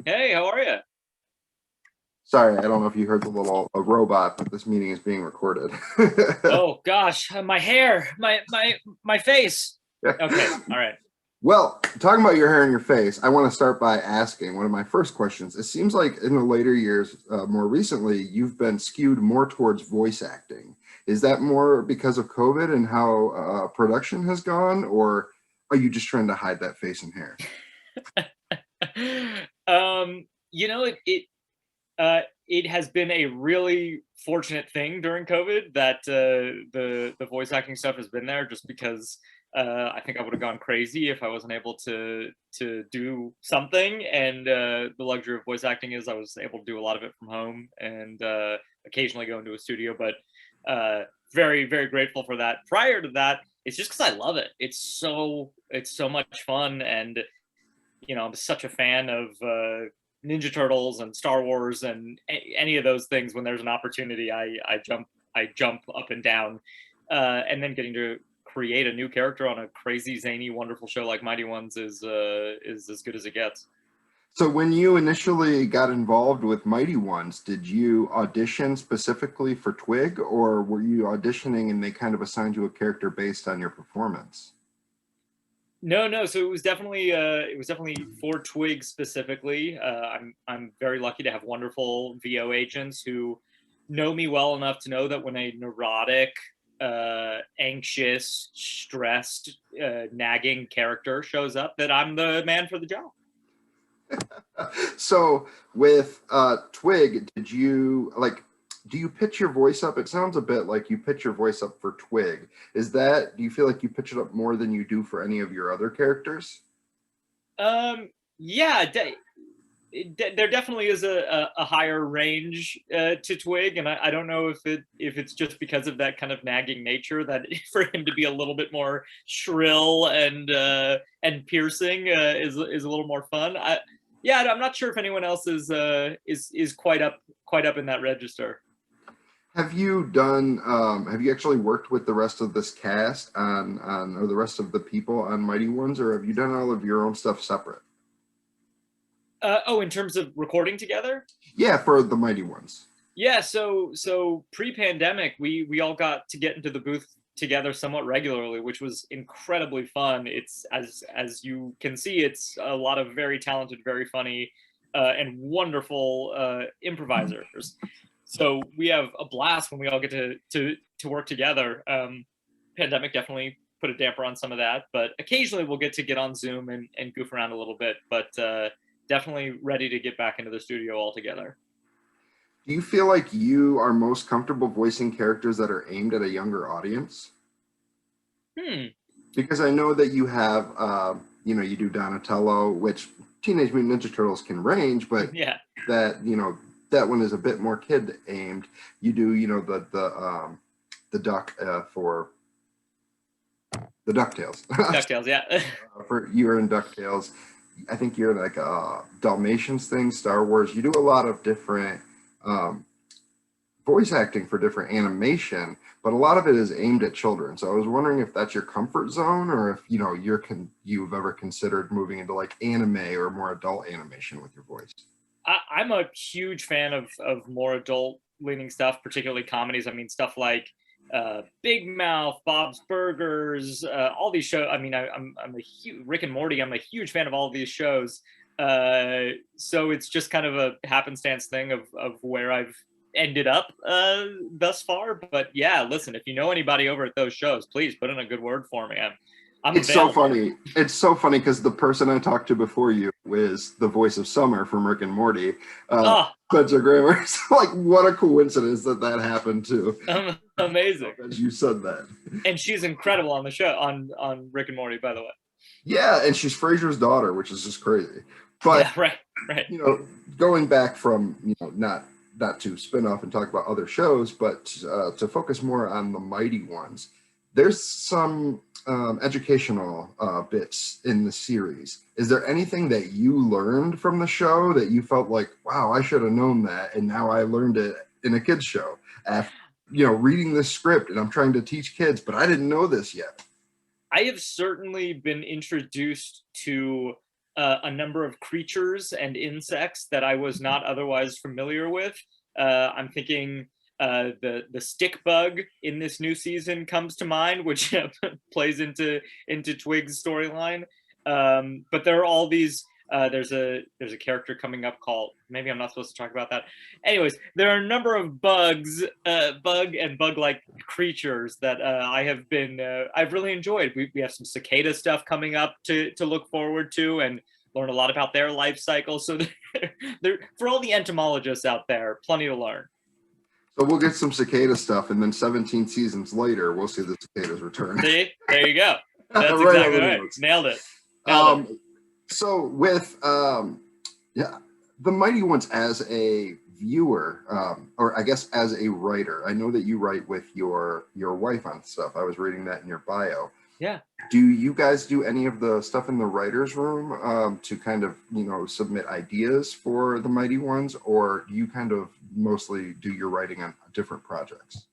Hey, how are you? Sorry, I don't know if you heard the little robot, but this meeting is being recorded. Oh gosh, my hair, my face. Okay, all right. Well, talking about your hair and your face, I want to start by asking one of my first questions. It seems like in the later years, more recently, you've been skewed more towards voice acting. Is that more because of COVID and how production has gone, or are you just trying to hide that face and hair? It has been a really fortunate thing during COVID that the voice acting stuff has been there, just because I think I would have gone crazy if I wasn't able to do something. And the luxury of voice acting is I was able to do a lot of it from home and occasionally go into a studio. But very very grateful for that. Prior to that, it's just because I love it. It's so much fun, and I'm such a fan of Ninja Turtles and Star Wars and any of those things. When there's an opportunity, I jump up and down. And then getting to create a new character on a crazy zany wonderful show like Mighty Ones is as good as it gets. So when you initially got involved with Mighty Ones, did you audition specifically for Twig, or were you auditioning and they kind of assigned you a character based on your performance? No, no. So it was definitely for Twig specifically. I'm very lucky to have wonderful VO agents who know me well enough to know that when a neurotic, anxious, stressed, nagging character shows up, that I'm the man for the job. So with Twig, did you like, do you pitch your voice up? It sounds a bit like you pitch your voice up for Twig. Do you feel like you pitch it up more than you do for any of your other characters? Yeah, there definitely is a higher range to Twig, and I don't know if it's just because of that kind of nagging nature that for him to be a little bit more shrill and piercing is a little more fun. Yeah, I'm not sure if anyone else is quite up in that register. Have you actually worked with the rest of this cast or the rest of the people on Mighty Ones, or have you done all of your own stuff separate? Oh, in terms of recording together? Yeah, for the Mighty Ones. Yeah, so pre-pandemic, we all got to get into the booth together somewhat regularly, which was incredibly fun. It's as you can see, it's a lot of very talented, very funny, and wonderful improvisers. So we have a blast when we all get to work together. Pandemic definitely put a damper on some of that, but occasionally we'll get on Zoom and goof around a little bit. But definitely ready to get back into the studio all together. Do you feel like you are most comfortable voicing characters that are aimed at a younger audience? Hmm. Because I know that you have, you do Donatello, which Teenage Mutant Ninja Turtles can range, but Yeah. that one is a bit more kid aimed. You do, the duck for the Ducktales. DuckTales. Yeah. For you're in Ducktales. I think you're like a Dalmatians thing, Star Wars. You do a lot of different um, voice acting for different animation, but a lot of it is aimed at children. So I was wondering if that's your comfort zone, or if you've ever considered moving into like anime or more adult animation with your voice. I'm a huge fan of more adult leaning stuff, particularly comedies. I mean, stuff like Big Mouth, Bob's Burgers, all these shows. I mean, I'm a huge Rick and Morty. I'm a huge fan of all of these shows. So it's just kind of a happenstance thing of where I've ended up thus far. But yeah, listen, if you know anybody over at those shows, please put in a good word for me. I'm It's so available. funny. It's so funny because the person I talked to before you is the voice of Summer from Rick and Morty, Oh, Spencer Grammer. So, like, what a coincidence that happened too. amazing. As you said that. And she's incredible on the show on Rick and Morty, by the way. Yeah, and she's Frasier's daughter, which is just crazy. But Yeah, right, right. you know, going back from not to spin off and talk about other shows, but to focus more on the Mighty Ones. There's some educational bits in the series. Is there anything that you learned from the show that you felt like, wow, I should have known that, and now I learned it in a kids show after reading this script, and I'm trying to teach kids, but I didn't know this yet. I have certainly been introduced to a number of creatures and insects that I was not otherwise familiar with. I'm thinking the stick bug in this new season comes to mind, which plays into Twig's storyline. But there are all these. There's a character coming up called, maybe I'm not supposed to talk about that. Anyways, there are a number of bugs, bug and bug-like creatures that I've really enjoyed. We have some cicada stuff coming up to look forward to and learn a lot about their life cycle. So for all the entomologists out there, plenty to learn. So we'll get some cicada stuff, and then 17 seasons later, we'll see the cicadas return. See, there you go. That's Right exactly right. Nailed it. So with yeah, the Mighty Ones as a viewer, or I guess as a writer, I know that you write with your wife on stuff. I was reading that in your bio. Yeah. Do you guys do any of the stuff in the writer's room to kind of, submit ideas for the Mighty Ones, or do you kind of mostly do your writing on different projects?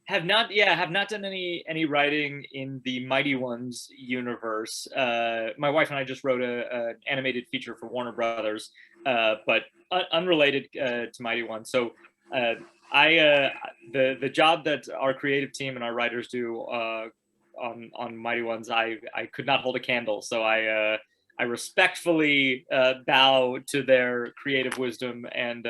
Have not done any writing in the Mighty Ones universe. My wife and I just wrote an animated feature for Warner Brothers, but unrelated to Mighty Ones. So the job that our creative team and our writers do on Mighty Ones, I could not hold a candle. So I respectfully bow to their creative wisdom, and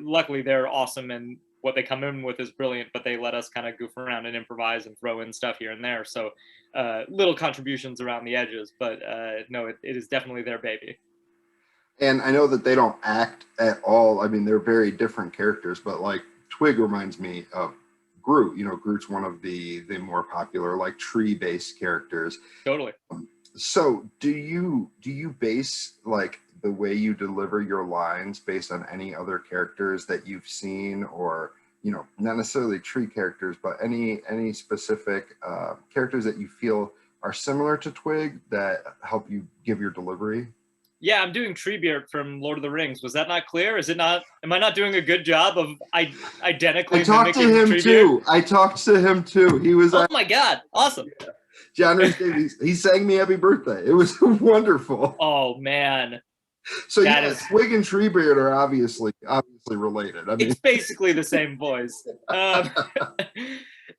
luckily they're awesome, and what they come in with is brilliant, but they let us kind of goof around and improvise and throw in stuff here and there. So little contributions around the edges, but no, it is definitely their baby. And I know that they don't act at all. I mean, they're very different characters, but like Twig reminds me of Groot. Groot's one of the more popular, like, tree-based characters. Totally. So do you base like the way you deliver your lines based on any other characters that you've seen, or not necessarily tree characters, but any specific characters that you feel are similar to Twig that help you give your delivery? Yeah, I'm doing Treebeard from Lord of the Rings. Was that not clear? Is it not? Am I not doing a good job of identically? I talked to him too. I talked to him too. He was. Oh my God! Awesome. Yeah. John Rhys Davies, he sang me happy birthday. It was wonderful. Oh man. So Twig and Treebeard are obviously related. I mean, it's basically the same voice.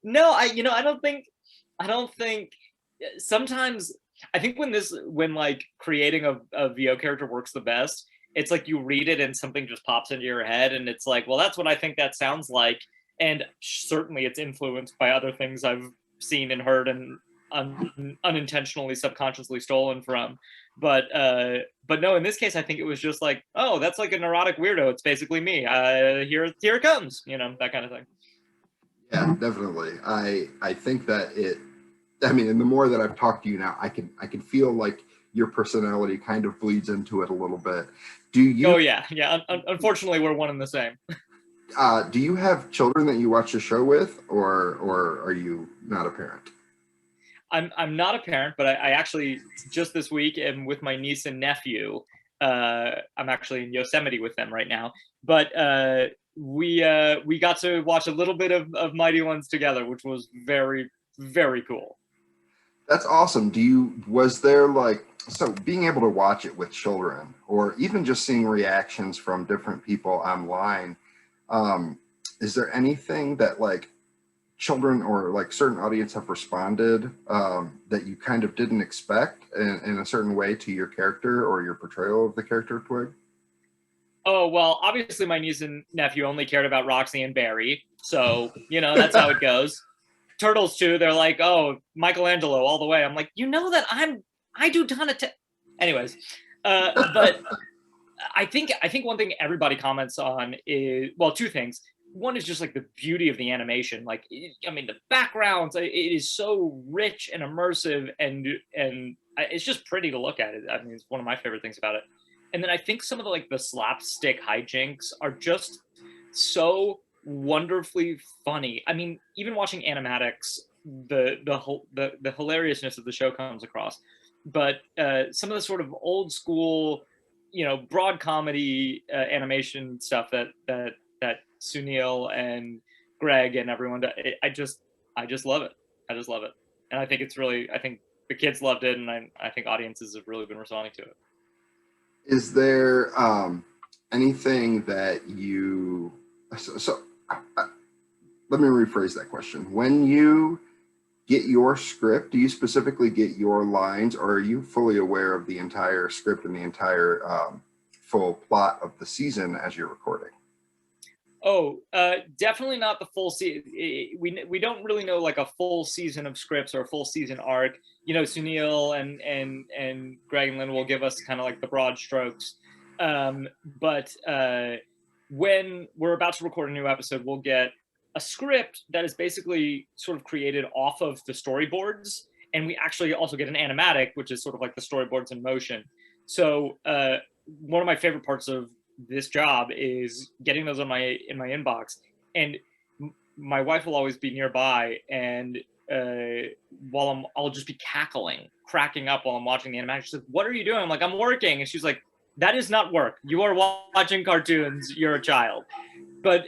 No, I don't think. Sometimes I think when like creating a VO character works the best, it's like you read it and something just pops into your head, and it's like, well, that's what I think that sounds like, and certainly it's influenced by other things I've seen and heard and unintentionally, subconsciously stolen from. But no, in this case, I think it was just like, oh, that's like a neurotic weirdo. It's basically me. Here it comes. That kind of thing. Yeah, definitely. I think that I mean, and the more that I've talked to you now, I can feel like your personality kind of bleeds into it a little bit. Do you? Oh yeah. Unfortunately, we're one and the same. Do you have children that you watch the show with, or are you not a parent? I'm not a parent, but I actually just this week am with my niece and nephew. I'm actually in Yosemite with them right now, but we got to watch a little bit of Mighty Ones together, which was very, very cool. That's awesome. Was there being able to watch it with children, or even just seeing reactions from different people online, is there anything that children or certain audience have responded that you kind of didn't expect in a certain way to your character or your portrayal of the character of Twig? Oh, well, obviously my niece and nephew only cared about Roxy and Barry, so that's how it goes. Turtles too, they're like, oh, Michelangelo all the way. I'm like, that I do Donatello. Anyways, but I think one thing everybody comments on is, well, two things. One is just the beauty of the animation. The backgrounds, it is so rich and immersive, and it's just pretty to look at it. I mean, it's one of my favorite things about it. And then I think some of the slapstick hijinks are just so wonderfully funny. I mean, even watching animatics, the hilariousness of the show comes across. But some of the sort of old school, broad comedy animation stuff that Sunil and Greg and everyone, I just love it. I just love it, and I think it's really, the kids loved it, and I think audiences have really been responding to it. Is there anything that you let me rephrase that question. When you get your script, do you specifically get your lines, or are you fully aware of the entire script and the entire full plot of the season as you're recording? Oh, definitely not the full season. We don't really know like a full season of scripts or a full season arc. You know, Sunil and Greg and Lynn will give us kind of like the broad strokes. But when we're about to record a new episode, we'll get a script that is basically sort of created off of the storyboards, and we actually also get an animatic, which is sort of like the storyboards in motion. So one of my favorite parts of this job is getting those in my inbox, and my wife will always be nearby, and while I'll just be cracking up while I'm watching the animation. She's like, "What are you doing?" I'm like, "I'm working," and she's like, "That is not work. You are watching cartoons. You're a child." But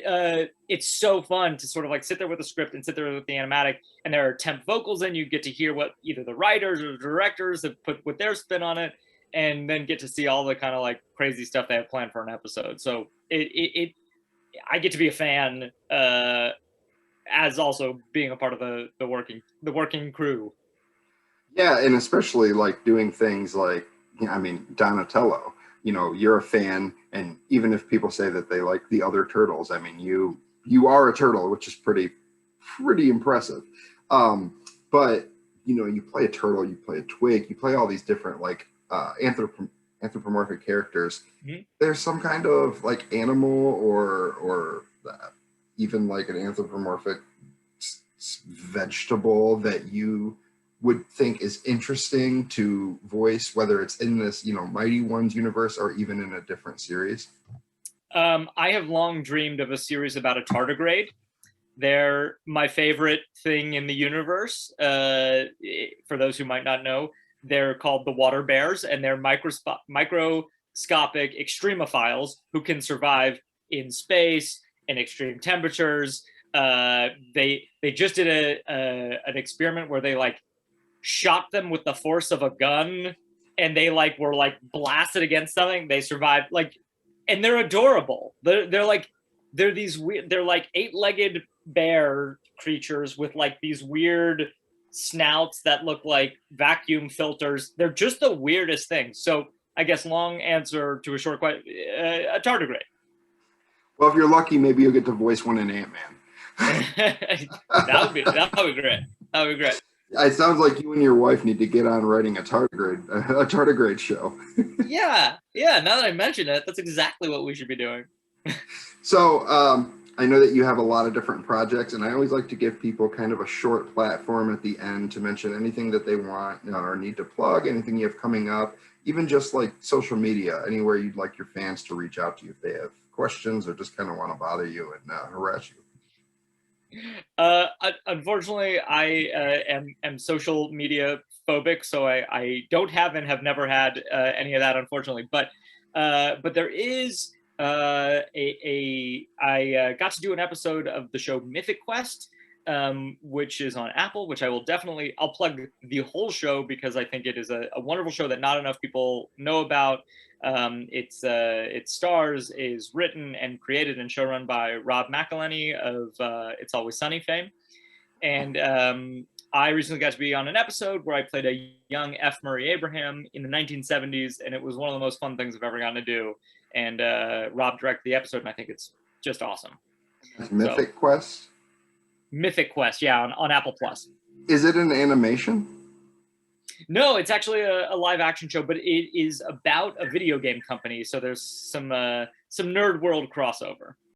it's so fun to sort of like sit there with the script and sit there with the animatic, and there are temp vocals, and you get to hear what either the writers or the directors have put their spin on it, and then get to see all the kind of like crazy stuff they have planned for an episode. So I get to be a fan as also being a part of the working crew. Yeah, and especially like doing things like, I mean, Donatello. You know, you're a fan, and even if people say that they like the other turtles, I mean, you are a turtle, which is pretty impressive. But you know, you play a turtle, you play a twig, you play all these different like anthropomorphic characters. Mm-hmm. There's some kind of like animal or even like an anthropomorphic vegetable that you would think is interesting to voice, whether it's in this, you know, Mighty Ones universe or even in a different series? I have long dreamed of a series about a tardigrade. They're my favorite thing in the universe. For those who might not know, they're called the water bears, and they're microscopic extremophiles who can survive in space in extreme temperatures. They just did an experiment where they like shot them with the force of a gun, and they like were like blasted against something. They survived, like, and they're adorable. They're these weird, they're like 8-legged bear creatures with like these weird snouts that look like vacuum filters. They're just the weirdest things. So I guess long answer to a short question, a tardigrade. Well, if you're lucky, maybe you'll get to voice one in Ant-Man. that would be great. That would be great. It sounds like you and your wife need to get on writing a tardigrade show. Yeah. Now that I mention it, that's exactly what we should be doing. So I know that you have a lot of different projects, and I always like to give people kind of a short platform at the end to mention anything that they want or need to plug, anything you have coming up, even just like social media, anywhere you'd like your fans to reach out to you if they have questions or just kind of want to bother you and harass you. Unfortunately, I am social media phobic, so I don't have and have never had any of that, unfortunately. But there is I got to do an episode of the show Mythic Quest, which is on Apple, which I'll plug the whole show because I think it is a wonderful show that not enough people know about. Its stars, is written and created and showrun by Rob McElhenney of It's Always Sunny fame. And I recently got to be on an episode where I played a young F. Murray Abraham in the 1970s, and it was one of the most fun things I've ever gotten to do. And Rob directed the episode, and I think it's just awesome. Mythic Quest? Mythic Quest, yeah, on Apple Plus. Is it an animation? No, it's actually a live action show, but it is about a video game company. So there's some nerd world crossover.